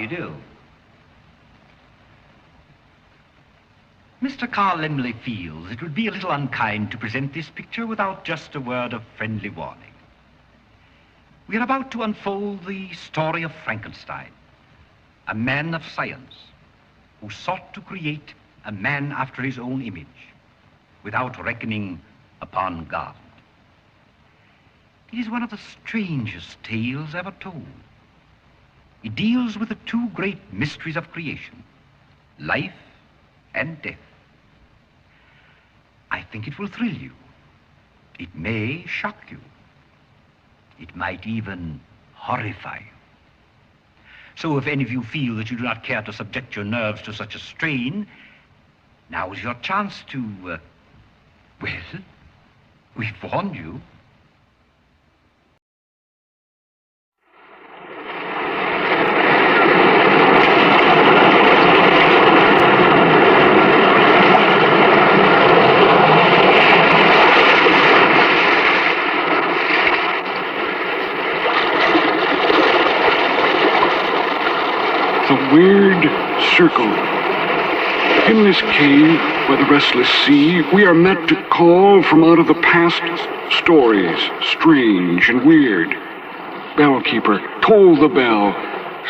you do? Mr. Carl Lemley feels it would be a little unkind to present this picture without just a word of friendly warning. We are about to unfold the story of Frankenstein, a man of science who sought to create a man after his own image without reckoning upon God. It is one of the strangest tales ever told. It deals with the two great mysteries of creation, life and death. I think it will thrill you. It may shock you. It might even horrify you. So if any of you feel that you do not care to subject your nerves to such a strain, now is your chance to, well, we've warned you. The weird circle. In this cave by the restless sea, we are met to call from out of the past stories, strange and weird. Bellkeeper, toll the bell,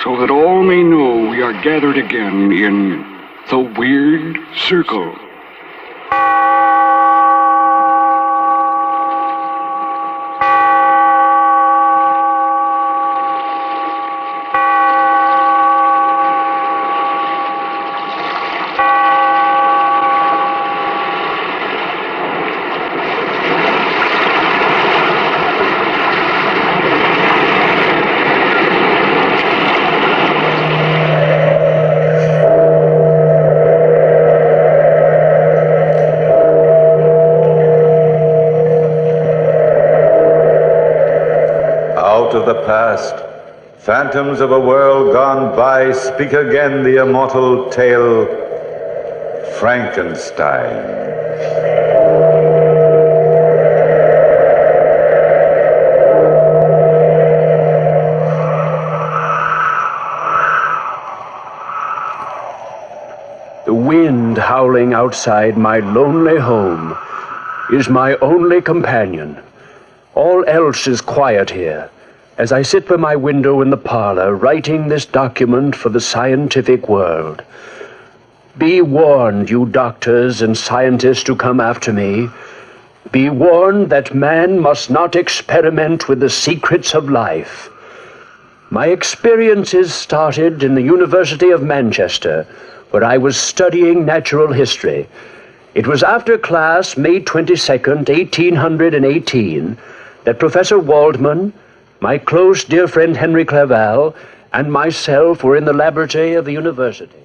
so that all may know we are gathered again in the weird circle. Of the past, phantoms of a world gone by, speak again the immortal tale, Frankenstein. The wind howling outside my lonely home is my only companion. All else is quiet here, as I sit by my window in the parlor, writing this document for the scientific world. Be warned, you doctors and scientists who come after me. Be warned that man must not experiment with the secrets of life. My experiences started in the University of Manchester, where I was studying natural history. It was after class, May 22nd, 1818, that Professor Waldman, my close dear friend Henry Clerval, and myself were in the laboratory of the university.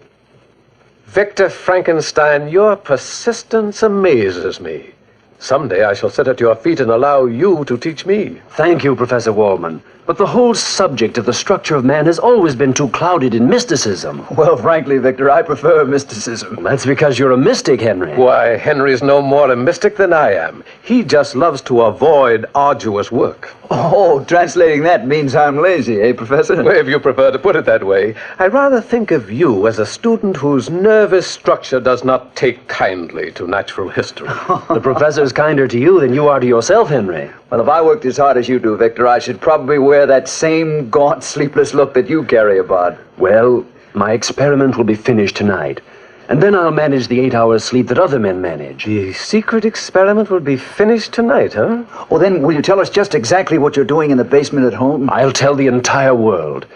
Victor Frankenstein, your persistence amazes me. Someday I shall sit at your feet and allow you to teach me. Thank you, Professor Waldman. But the whole subject of the structure of man has always been too clouded in mysticism. Well, frankly, Victor, I prefer mysticism. Well, that's because you're a mystic, Henry. Why, Henry's no more a mystic than I am. He just loves to avoid arduous work. Oh, translating that means I'm lazy, eh, Professor? Well, if you prefer to put it that way, I rather think of you as a student whose nervous structure does not take kindly to natural history. The professor's kinder to you than you are to yourself, Henry. Well, if I worked as hard as you do, Victor, I should probably wear that same gaunt, sleepless look that you carry about. Well, my experiment will be finished tonight. And then I'll manage the 8 hours sleep that other men manage. The secret experiment will be finished tonight, huh? Well, then, will you tell us just exactly what you're doing in the basement at home? I'll tell the entire world.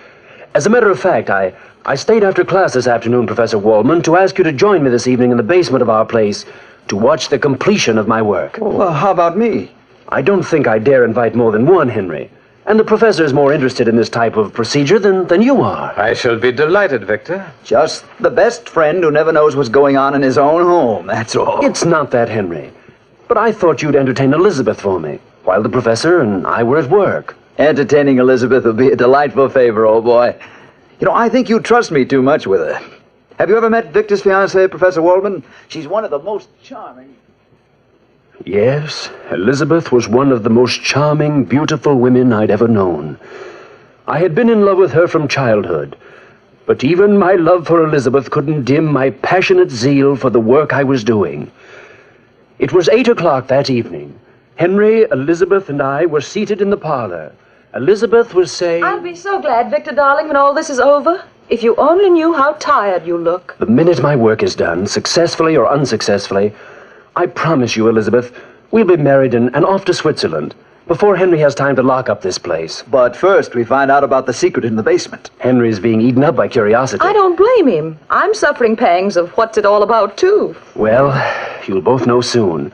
As a matter of fact, I stayed after class this afternoon, Professor Waldman, to ask you to join me this evening in the basement of our place to watch the completion of my work. Well, how about me? I don't think I dare invite more than one, Henry. And the professor is more interested in this type of procedure than you are. I shall be delighted, Victor. Just the best friend who never knows what's going on in his own home, that's all. It's not that, Henry. But I thought you'd entertain Elizabeth for me, while the professor and I were at work. Entertaining Elizabeth will be a delightful favor, old boy. You know, I think you trust me too much with her. Have you ever met Victor's fiancée, Professor Waldman? She's one of the most charming... Yes, Elizabeth was one of the most charming, beautiful women I'd ever known. I had been in love with her from childhood, But even my love for Elizabeth couldn't dim my passionate zeal for the work I was doing. It was 8 o'clock that evening. Henry, Elizabeth, and I were seated in the parlor. Elizabeth was saying... I'll be so glad, Victor, darling, when all this is over. If you only knew how tired you look. The minute my work is done, successfully or unsuccessfully, I promise you, Elizabeth, we'll be married and off to Switzerland before Henry has time to lock up this place. But first, we find out about the secret in the basement. Henry's being eaten up by curiosity. I don't blame him. I'm suffering pangs of what's it all about, too. Well, you'll both know soon.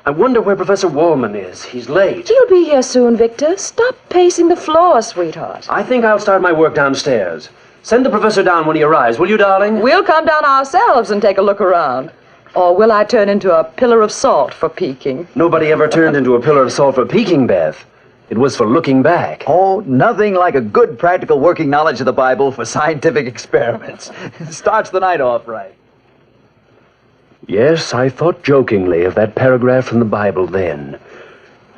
I wonder where Professor Wallman is. He's late. He'll be here soon, Victor. Stop pacing the floor, sweetheart. I think I'll start my work downstairs. Send the professor down when he arrives, will you, darling? We'll come down ourselves and take a look around. Or will I turn into a pillar of salt for peeking? Nobody ever turned into a pillar of salt for peeking, Beth. It was for looking back. Oh, nothing like a good practical working knowledge of the Bible for scientific experiments. Starts the night off right. Yes, I thought jokingly of that paragraph from the Bible then.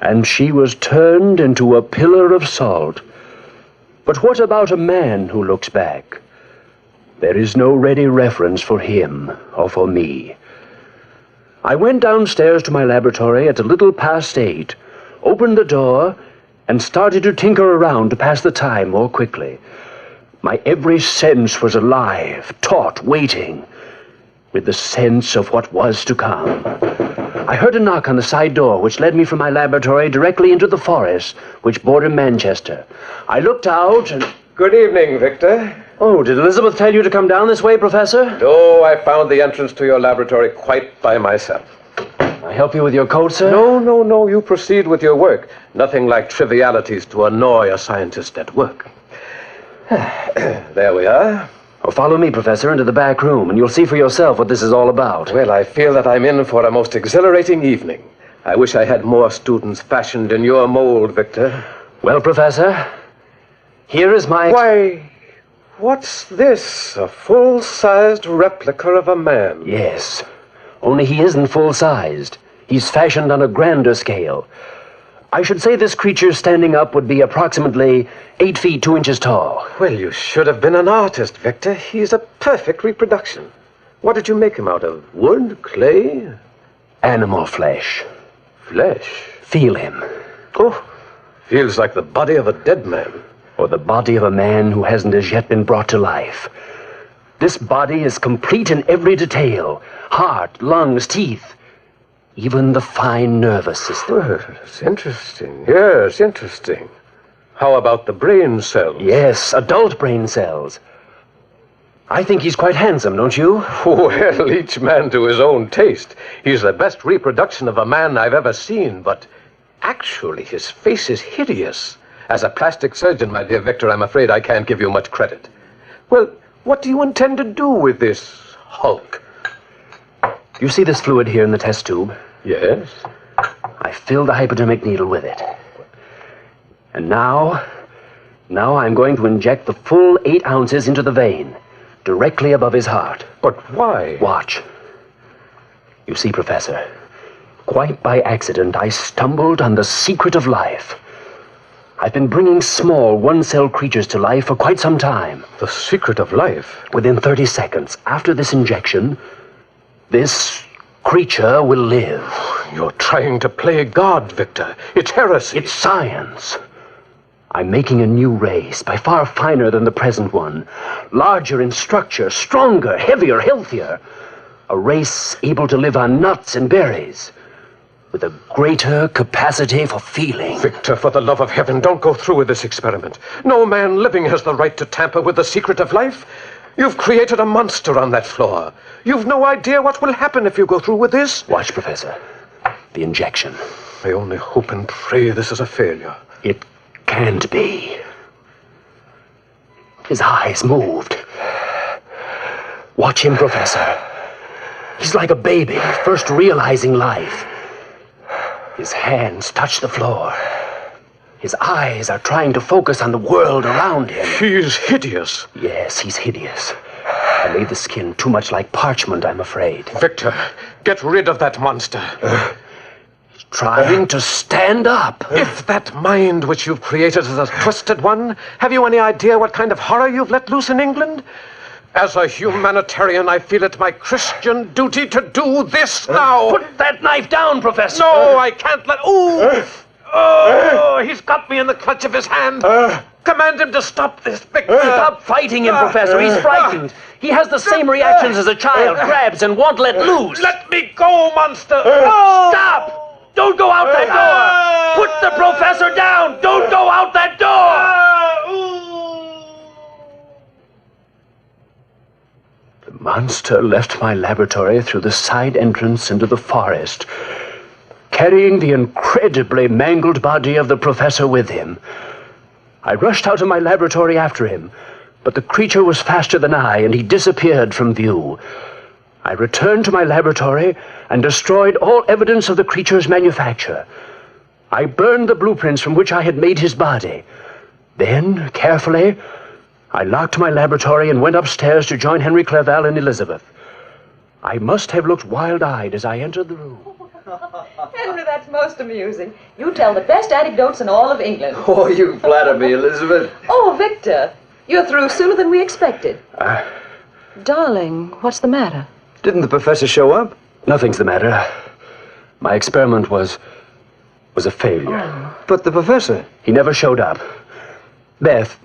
And she was turned into a pillar of salt. But what about a man who looks back? There is no ready reference for him or for me. I went downstairs to my laboratory at a little past 8, opened the door, and started to tinker around to pass the time more quickly. My every sense was alive, taut, waiting, with the sense of what was to come. I heard a knock on the side door, which led me from my laboratory directly into the forest, which bordered Manchester. I looked out and... Good evening, Victor. Oh, did Elizabeth tell you to come down this way, Professor? No, I found the entrance to your laboratory quite by myself. I help you with your coat, sir? No, you proceed with your work. Nothing like trivialities to annoy a scientist at work. There we are. Oh, follow me, Professor, into the back room, and you'll see for yourself what this is all about. Well, I feel that I'm in for a most exhilarating evening. I wish I had more students fashioned in your mold, Victor. Well, Professor, here is my... Why, what's this? A full-sized replica of a man? Yes, only he isn't full-sized. He's fashioned on a grander scale. I should say this creature standing up would be approximately 8 feet 2 inches tall. Well, you should have been an artist, Victor. He's a perfect reproduction. What did you make him out of? Wood? Clay? Animal flesh. Flesh? Feel him. Oh, feels like the body of a dead man. Or the body of a man who hasn't as yet been brought to life. This body is complete in every detail. Heart, lungs, teeth. Even the fine nervous system. Well, it's interesting. Yes, interesting. How about the brain cells? Yes, adult brain cells. I think he's quite handsome, don't you? Well, each man to his own taste. He's the best reproduction of a man I've ever seen, but actually his face is hideous. As a plastic surgeon, my dear Victor, I'm afraid I can't give you much credit. Well, what do you intend to do with this hulk? You see this fluid here in the test tube? Yes. I filled a hypodermic needle with it. And now I'm going to inject the full 8 ounces into the vein, directly above his heart. But why? Watch. You see, Professor, quite by accident, I stumbled on the secret of life. I've been bringing small, one-cell creatures to life for quite some time. The secret of life? Within 30 seconds after this injection, this creature will live. You're trying to play God, Victor. It's heresy. It's science. I'm making a new race, by far finer than the present one. Larger in structure, stronger, heavier, healthier. A race able to live on nuts and berries. With a greater capacity for feeling. Victor, for the love of heaven, don't go through with this experiment. No man living has the right to tamper with the secret of life. You've created a monster on that floor. You've no idea what will happen if you go through with this. Watch, Professor. The injection. I only hope and pray this is a failure. It can't be. His eyes moved. Watch him, Professor. He's like a baby, first realizing life. His hands touch the floor. His eyes are trying to focus on the world around him. He's hideous. Yes, he's hideous. I made the skin too much like parchment, I'm afraid. Victor, get rid of that monster. trying to stand up. If that mind which you've created is a twisted one, have you any idea what kind of horror you've let loose in England? As a humanitarian, I feel it my Christian duty to do this now. Put that knife down, Professor. No, I can't let... Ooh! Oh, he's got me in the clutch of his hand. Command him to stop this, Victor. Stop fighting him, Professor. He's frightened. He has the same reactions as a child, grabs and won't let loose. Let me go, monster. Stop! Don't go out that door! Put the professor down! Don't go out that door! The monster left my laboratory through the side entrance into the forest, carrying the incredibly mangled body of the professor with him. I rushed out of my laboratory after him, but the creature was faster than I, and he disappeared from view. I returned to my laboratory and destroyed all evidence of the creature's manufacture. I burned the blueprints from which I had made his body. Then, carefully, I locked my laboratory and went upstairs to join Henry Clerval and Elizabeth. I must have looked wild-eyed as I entered the room. Henry, that's most amusing. You tell the best anecdotes in all of England. Oh, you flatter me, Elizabeth. Oh, Victor, you're through sooner than we expected. Darling, what's the matter? Didn't the professor show up? Nothing's the matter. My experiment was a failure. But the professor... He never showed up. Beth,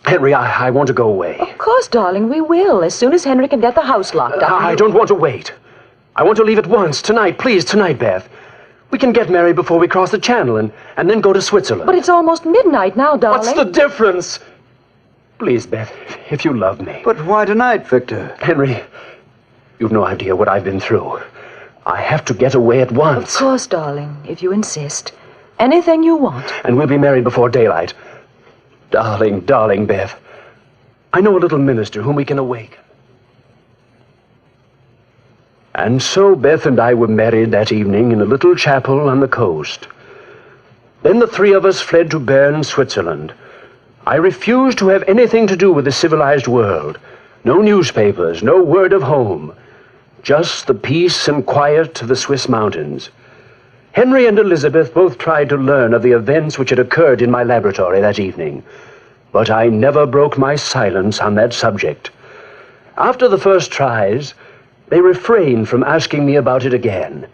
Henry, I want to go away. Of course, darling, we will, as soon as Henry can get the house locked up. I don't want to wait. I want to leave at once, tonight, please, tonight, Beth. We can get married before we cross the channel and then go to Switzerland. But it's almost midnight now, darling. What's the difference? Please, Beth, if you love me. But why tonight, Victor? Henry, you've no idea what I've been through. I have to get away at once. Of course, darling, if you insist. Anything you want. And we'll be married before daylight. Darling, darling Beth, I know a little minister whom we can awaken. And so Beth and I were married that evening in a little chapel on the coast. Then the three of us fled to Bern, Switzerland. I refused to have anything to do with the civilized world. No newspapers, no word of home. Just the peace and quiet of the Swiss mountains. Henry and Elizabeth both tried to learn of the events which had occurred in my laboratory that evening. But I never broke my silence on that subject. After the first tries, they refrained from asking me about it again.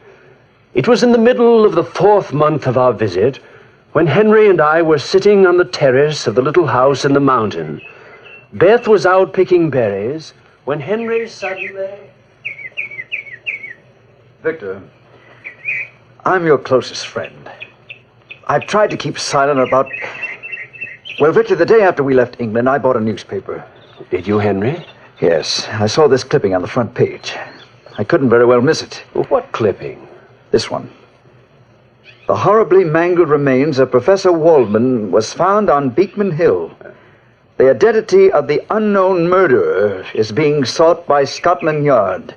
It was in the middle of the 4th month of our visit when Henry and I were sitting on the terrace of the little house in the mountain. Beth was out picking berries when Henry suddenly... Victor, I'm your closest friend. I've tried to keep silent about... Well, Victor, the day after we left England, I bought a newspaper. Did you, Henry? Yes, I saw this clipping on the front page. I couldn't very well miss it. What clipping? This one. The horribly mangled remains of Professor Waldman was found on Beekman Hill. The identity of the unknown murderer is being sought by Scotland Yard.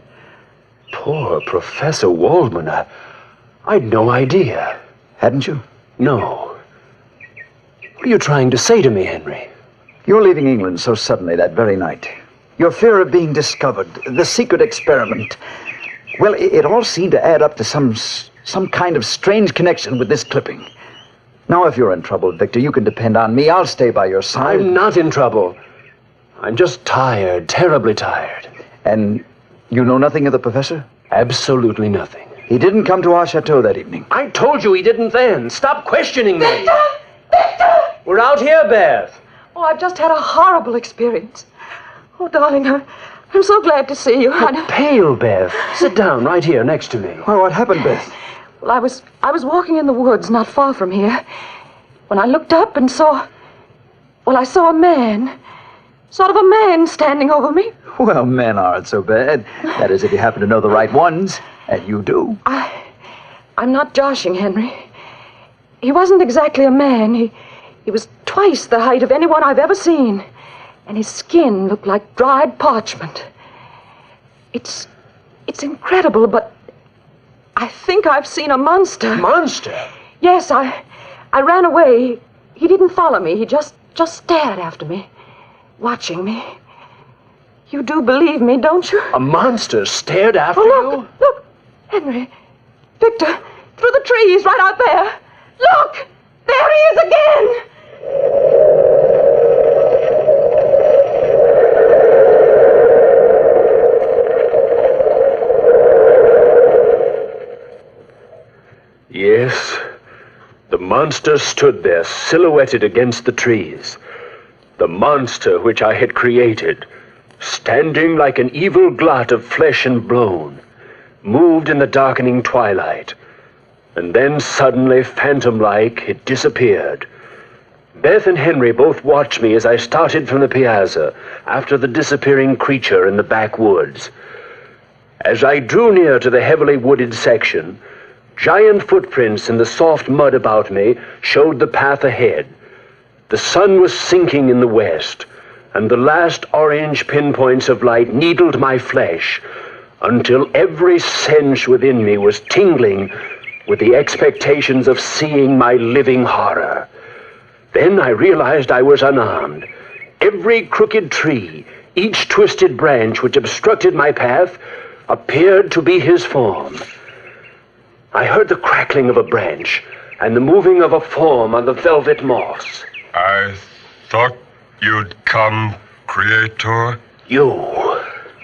Poor Professor Waldman. I'd no idea. Hadn't you? No. What are you trying to say to me, Henry? You're leaving England so suddenly that very night. Your fear of being discovered, the secret experiment. Well, it all seemed to add up to some kind of strange connection with this clipping. Now, if you're in trouble, Victor, you can depend on me. I'll stay by your side. I'm not in trouble. I'm just tired, terribly tired. And you know nothing of the professor? Absolutely nothing. He didn't come to our chateau that evening. I told you he didn't then. Stop questioning me. Victor! Victor! We're out here, Beth. Oh, I've just had a horrible experience. Oh, darling, I'm so glad to see you. You're pale, Beth. Sit down right here next to me. Well, what happened, Beth? Well, I was walking in the woods not far from here when I looked up and saw... Well, I saw a man. Sort of a man standing over me. Well, men aren't so bad. That is, if you happen to know the right ones. And you do. I'm not joshing, Henry. He wasn't exactly a man. He was twice the height of anyone I've ever seen. And his skin looked like dried parchment. It's incredible, but I think I've seen a monster. Monster? Yes, I ran away. He didn't follow me. He just stared after me, watching me. You do believe me, don't you? A monster stared after you? Look, Henry. Victor, through the trees right out there. Look! There he is again! Yes, the monster stood there, silhouetted against the trees. The monster which I had created, standing like an evil blot of flesh and bone, moved in the darkening twilight, and then suddenly, phantom-like, it disappeared. Beth and Henry both watched me as I started from the piazza after the disappearing creature in the backwoods. As I drew near to the heavily wooded section, giant footprints in the soft mud about me showed the path ahead. The sun was sinking in the west, and the last orange pinpoints of light needled my flesh until every sense within me was tingling with the expectations of seeing my living horror. Then I realized I was unarmed. Every crooked tree, each twisted branch which obstructed my path, appeared to be his form. I heard the crackling of a branch and the moving of a form on the velvet moss. I thought you'd come, Creator. You.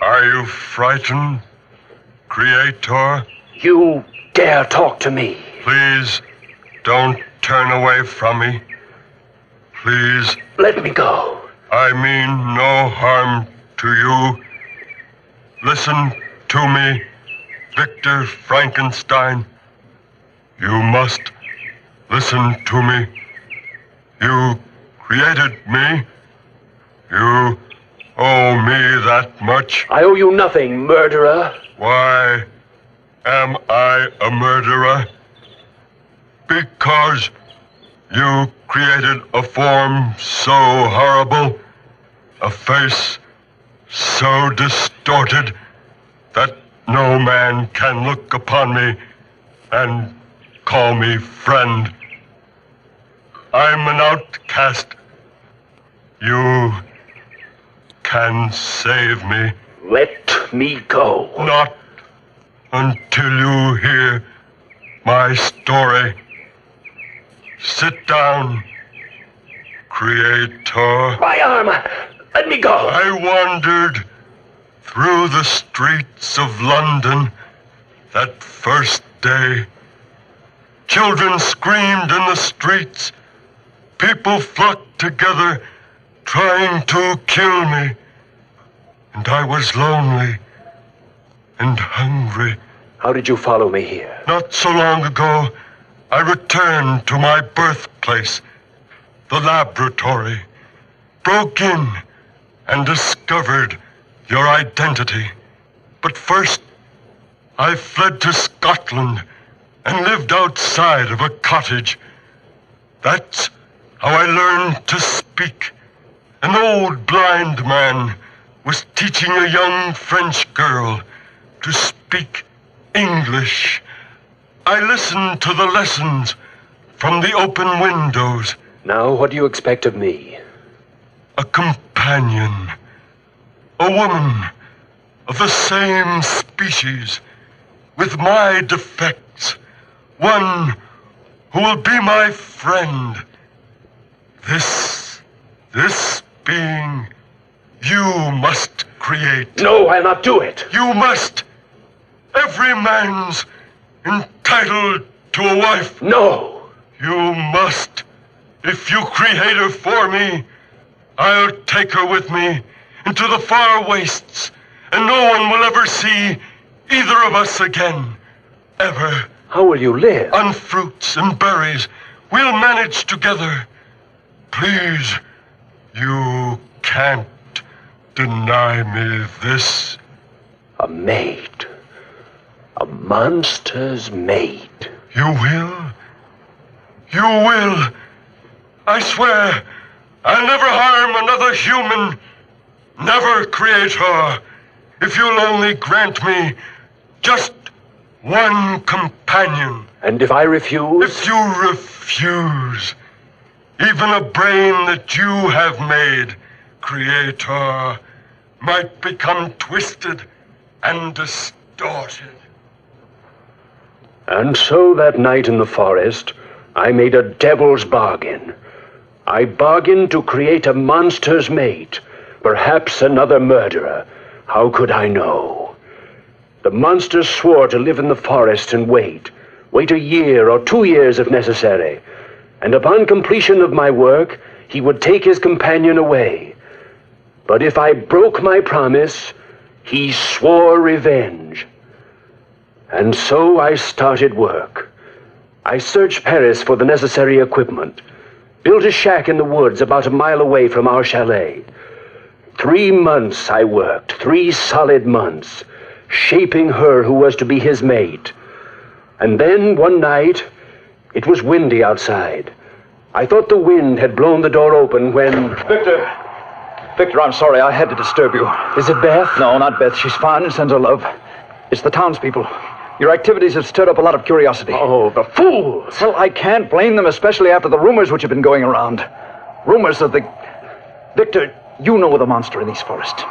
Are you frightened, Creator? You dare talk to me? Please, don't turn away from me. Please. Let me go. I mean no harm to you. Listen to me, Victor Frankenstein. You must listen to me. You created me. You owe me that much. I owe you nothing, murderer. Why am I a murderer? Because you created a form so horrible, a face so distorted, that no man can look upon me and call me friend. I'm an outcast. You can save me. Let me go. Not until you hear my story. Sit down, Creator. My arm! Let me go! I wandered through the streets of London that first day. Children screamed in the streets. People flocked together, trying to kill me. And I was lonely and hungry. How did you follow me here? Not so long ago, I returned to my birthplace, the laboratory, broke in and discovered your identity. But first, I fled to Scotland and lived outside of a cottage. That's how I learned to speak. An old blind man was teaching a young French girl to speak English. I listened to the lessons from the open windows. Now, what do you expect of me? A companion. A woman of the same species, with my defects. One who will be my friend. This being you must create. No, I'll not do it. You must. Every man's entitled to a wife. No. You must. If you create her for me, I'll take her with me into the far wastes, and no one will ever see either of us again. Ever. How will you live? On fruits and berries. We'll manage together. Please, you can't deny me this. A maid. A monster's maid. You will? You will. I swear, I'll never harm another human. Never create her. If you'll only grant me just one companion. And if I refuse? If you refuse, even a brain that you have made, Creator, might become twisted and distorted. And so that night in the forest, I made a devil's bargain. I bargained to create a monster's mate, perhaps another murderer. How could I know? The monster swore to live in the forest and wait a year or 2 years if necessary, and upon completion of my work, he would take his companion away. But if I broke my promise, he swore revenge. And so I started work. I searched Paris for the necessary equipment, built a shack in the woods about a mile away from our chalet. 3 months I worked, 3 solid months, shaping her who was to be his mate. And then, one night, it was windy outside. I thought the wind had blown the door open when... Victor, I'm sorry I had to disturb you. Is it Beth? No, not Beth. She's fine and sends her love. It's the townspeople. Your activities have stirred up a lot of curiosity. Oh, the fools! Well, I can't blame them, especially after the rumors which have been going around. Rumors of the... Victor, you know the monster in these forests.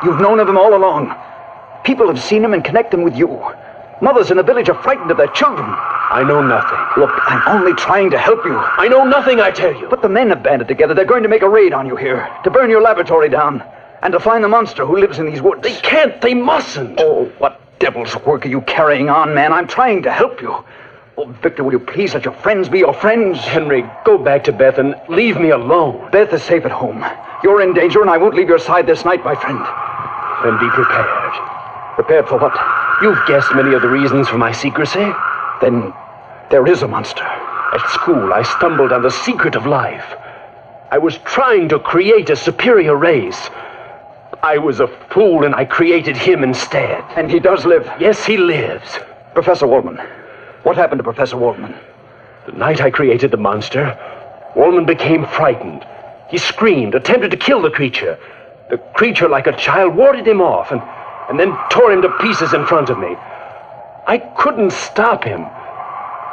You've known of him all along. People have seen him and connect him with you. Mothers in the village are frightened of their children. I know nothing. Look, I'm only trying to help you. I know nothing, I tell you. But the men have banded together. They're going to make a raid on you here, to burn your laboratory down, and to find the monster who lives in these woods. They can't. They mustn't. Oh, what devil's work are you carrying on, man? I'm trying to help you. Oh, Victor, will you please let your friends be your friends? Henry, go back to Beth and leave me alone. Beth is safe at home. You're in danger, and I won't leave your side this night, my friend. Then be prepared. Prepared for what? You've guessed many of the reasons for my secrecy. Then there is a monster. At school, I stumbled on the secret of life. I was trying to create a superior race. I was a fool, and I created him instead. And he does live? Yes, he lives. Professor Waldman. What happened to Professor Waldman? The night I created the monster, Waldman became frightened. He screamed, attempted to kill the creature. The creature, like a child, warded him off and then tore him to pieces in front of me. I couldn't stop him.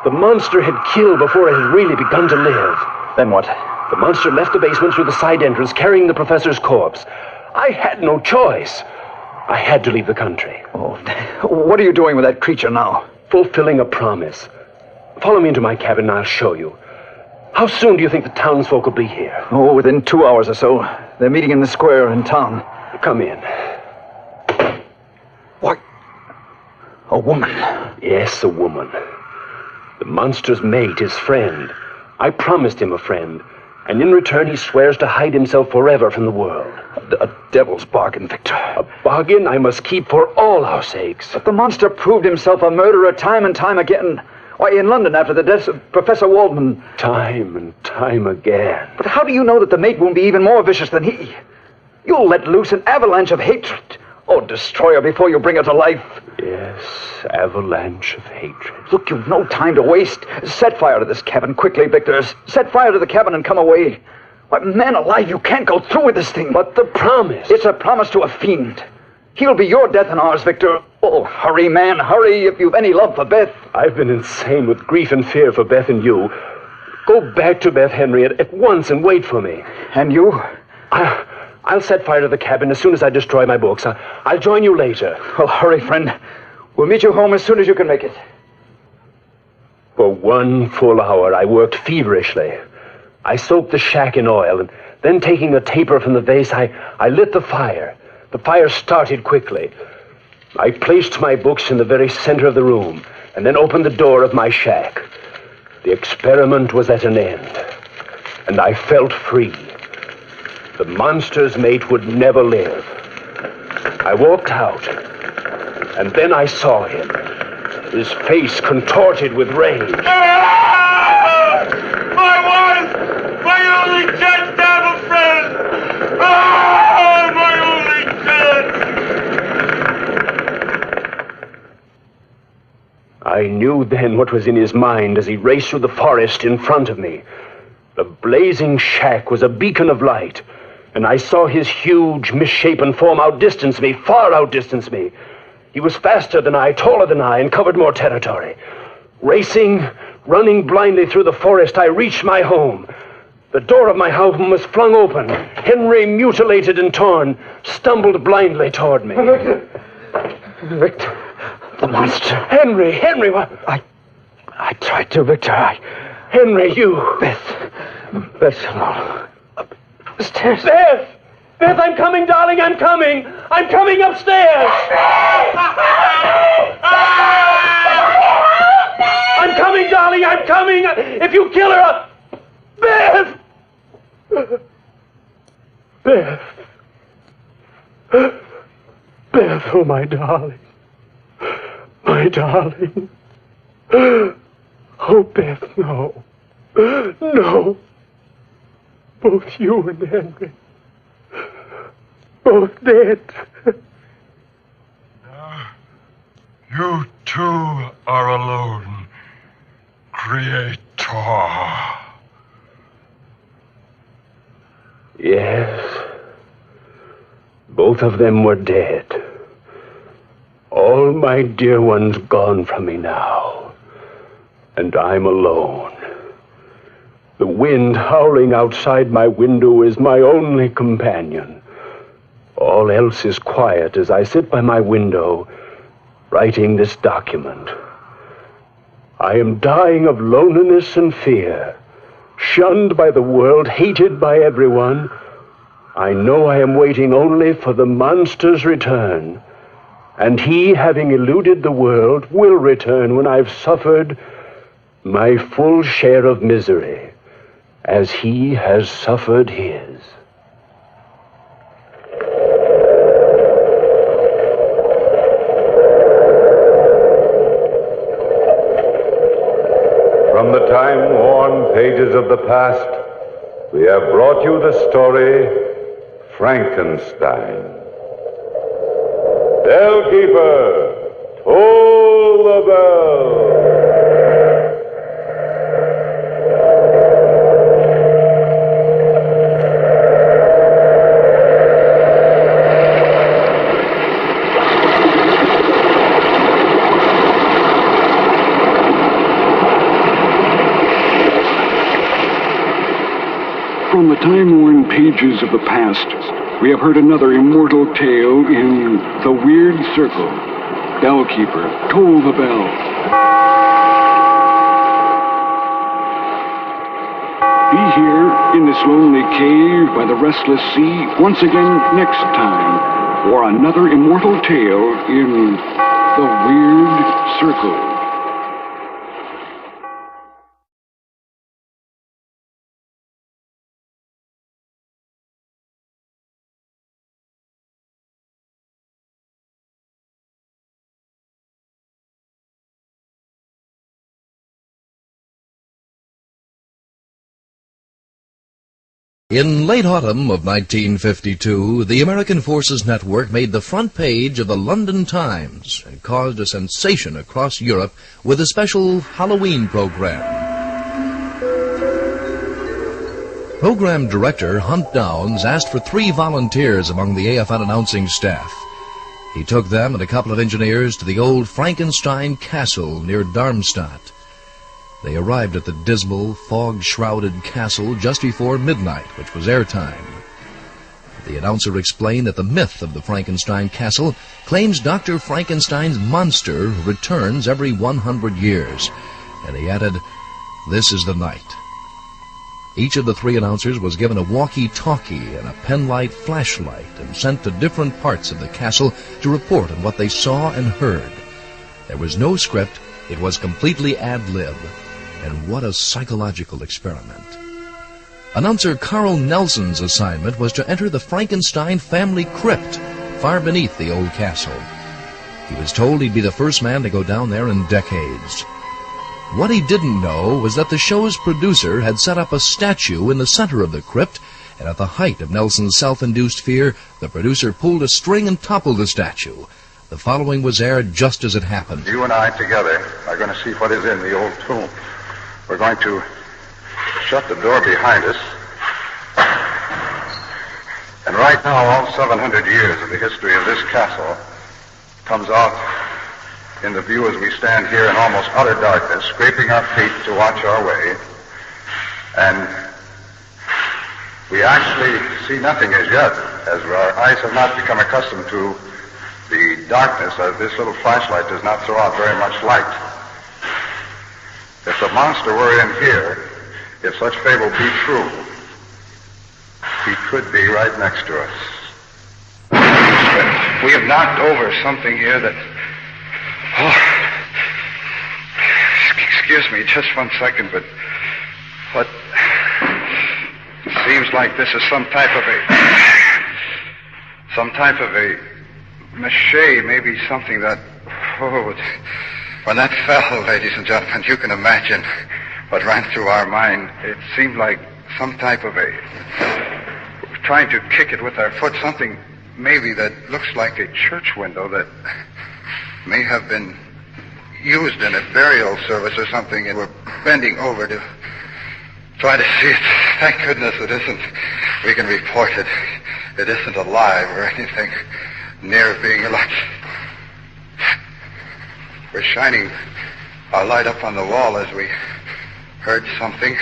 The monster had killed before it had really begun to live. Then what? The monster left the basement through the side entrance, carrying the professor's corpse. I had no choice. I had to leave the country. Oh, what are you doing with that creature now? Fulfilling a promise. Follow me into my cabin and I'll show you. How soon do you think the townsfolk will be here? Oh, within 2 hours or so. They're meeting in the square in town. Come in. What? A woman? Yes, a woman. The monster's mate, his friend. I promised him a friend, and in return he swears to hide himself forever from the world. A devil's bargain, Victor. A bargain I must keep for all our sakes. But the monster proved himself a murderer time and time again. Why, in London after the death of Professor Waldman. Time and time again. But how do you know that the mate won't be even more vicious than he? You'll let loose an avalanche of hatred. Oh, destroy her before you bring her to life. Yes, avalanche of hatred. Look, you've no time to waste. Set fire to this cabin quickly, Victor. Set fire to the cabin and come away. Why, man alive, you can't go through with this thing. But the promise. It's a promise to a fiend. He'll be your death and ours, Victor. Oh, hurry, man, hurry, if you've any love for Beth. I've been insane with grief and fear for Beth and you. Go back to Beth, Henry, at once and wait for me. And you? I'll set fire to the cabin as soon as I destroy my books. I'll join you later. Well, hurry, friend. We'll meet you home as soon as you can make it. For 1 full hour, I worked feverishly. I soaked the shack in oil, and then taking a taper from the vase, I lit the fire. The fire started quickly. I placed my books in the very center of the room, and then opened the door of my shack. The experiment was at an end, and I felt free. The monster's mate would never live. I walked out, and then I saw him, his face contorted with rage. Ah! My wife! My only dead devil friend! Ah! My only dead! I knew then what was in his mind as he raced through the forest in front of me. The blazing shack was a beacon of light, and I saw his huge, misshapen form outdistance me, far outdistance me. He was faster than I, taller than I, and covered more territory. Racing, running blindly through the forest, I reached my home. The door of my home was flung open. Henry, mutilated and torn, stumbled blindly toward me. Victor, the monster. Henry, what? I tried to, Victor. Henry, you... Beth, no. Upstairs. Beth! Beth, I'm coming, darling, I'm coming. I'm coming upstairs. I'm coming, darling, I'm coming. If you kill her, Beth! Beth. Beth, oh, my darling. My darling. Oh, Beth, no. No. Both you and Henry. Both dead. You two are alone, Creator. Yes. Both of them were dead. All my dear ones gone from me now. And I'm alone. The wind howling outside my window is my only companion. All else is quiet as I sit by my window, writing this document. I am dying of loneliness and fear, shunned by the world, hated by everyone. I know I am waiting only for the monster's return, and he, having eluded the world, will return when I've suffered my full share of misery, as he has suffered his. From the time-worn pages of the past, we have brought you the story Frankenstein. Bellkeeper, toll the bell. From the time-worn pages of the past, we have heard another immortal tale in The Weird Circle. Bellkeeper, toll the bell. Be here in this lonely cave by the restless sea once again next time for another immortal tale in The Weird Circle. In late autumn of 1952, the American Forces Network made the front page of the London Times and caused a sensation across Europe with a special Halloween program. Program director Hunt Downs asked for 3 volunteers among the AFN announcing staff. He took them and a couple of engineers to the old Frankenstein castle near Darmstadt. They arrived at the dismal, fog-shrouded castle just before midnight, which was airtime. The announcer explained that the myth of the Frankenstein castle claims Dr. Frankenstein's monster returns every 100 years. And he added, "This is the night." Each of the 3 announcers was given a walkie-talkie and a penlight flashlight and sent to different parts of the castle to report on what they saw and heard. There was no script. It was completely ad-lib. And what a psychological experiment. Announcer Carl Nelson's assignment was to enter the Frankenstein family crypt, far beneath the old castle. He was told he'd be the first man to go down there in decades. What he didn't know was that the show's producer had set up a statue in the center of the crypt, and at the height of Nelson's self-induced fear, the producer pulled a string and toppled the statue. The following was aired just as it happened. You and I together are going to see what is in the old tomb. We're going to shut the door behind us. And right now, all 700 years of the history of this castle comes out in the view as we stand here in almost utter darkness, scraping our feet to watch our way. And we actually see nothing as yet, as our eyes have not become accustomed to the darkness, as this little flashlight does not throw out very much light. If the monster were in here, if such fable be true, he could be right next to us. We have knocked over something here that... Oh, excuse me just 1 second, but what... Seems like this is some type of a mache, maybe something that... Oh, when that fell, ladies and gentlemen, you can imagine what ran through our mind. It seemed like some type of a... Trying to kick it with our foot, something maybe that looks like a church window that may have been used in a burial service or something, and we're bending over to try to see it. Thank goodness it isn't. We can report it. It isn't alive or anything near being alive. We're shining our light up on the wall as we heard something.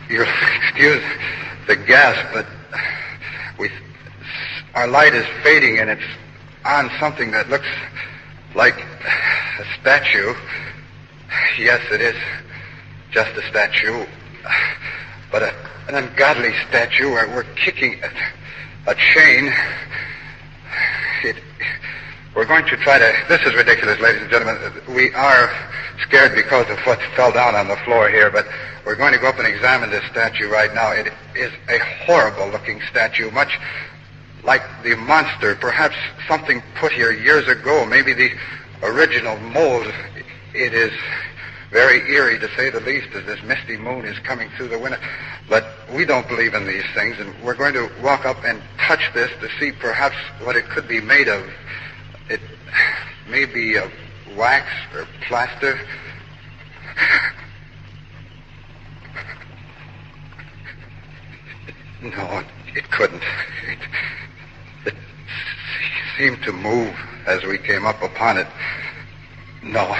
You'll excuse the gasp, but our light is fading and it's on something that looks like a statue. Yes, it is just a statue, but an ungodly statue. We're kicking a chain. We're going to try to... This is ridiculous, ladies and gentlemen. We are scared because of what fell down on the floor here, but we're going to go up and examine this statue right now. It is a horrible-looking statue, much like the monster, perhaps something put here years ago, maybe the original mold. It is very eerie, to say the least, as this misty moon is coming through the window. But we don't believe in these things, and we're going to walk up and touch this to see perhaps what it could be made of. It may be wax or plaster. No, it couldn't. It seemed to move as we came up upon it. No,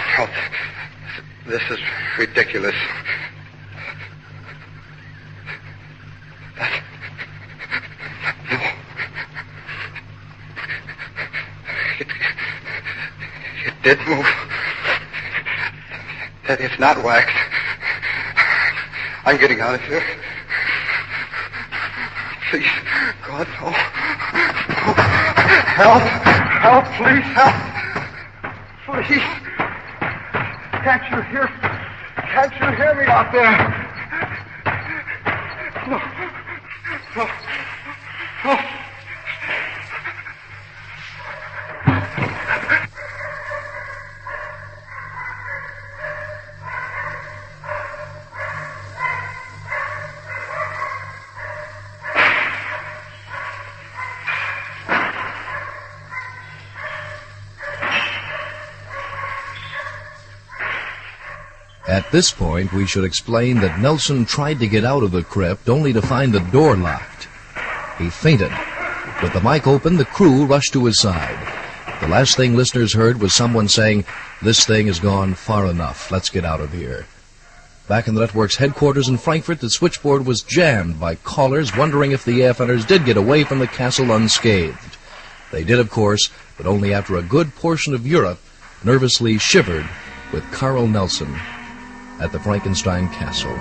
this is ridiculous. No. It did move. That it's not wax. I'm getting out of here. Please, God, no. Help! Help, please, help! Please! Can't you hear me out there? No. No. No. At this point, we should explain that Nelson tried to get out of the crypt only to find the door locked. He fainted. With the mic open, the crew rushed to his side. The last thing listeners heard was someone saying, "This thing has gone far enough. Let's get out of here." Back in the network's headquarters in Frankfurt, the switchboard was jammed by callers wondering if the AFNers did get away from the castle unscathed. They did, of course, but only after a good portion of Europe nervously shivered with Carl Nelson at the Frankenstein castle.